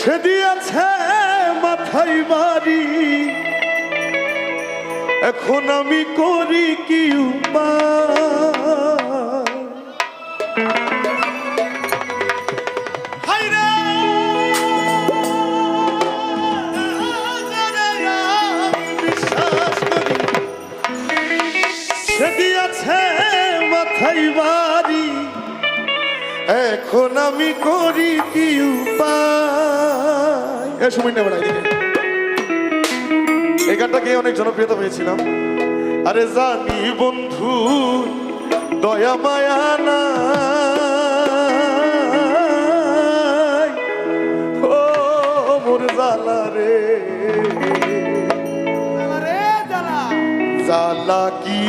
সে দিয়েছে মাথায় বাড়ি, এখন আমি করি কি উপায়। বিশ্বাস করি সে দিয়েছে মাথায় বাড়ি, এখন আমি করি কি উপায়। এ সময় নেবে এই গানটা গিয়ে অনেক জনপ্রিয়তা পেয়েছিলাম। আরে জানি বন্ধু দয়া মায়া নাই, ও মোর জালা রে জালা কি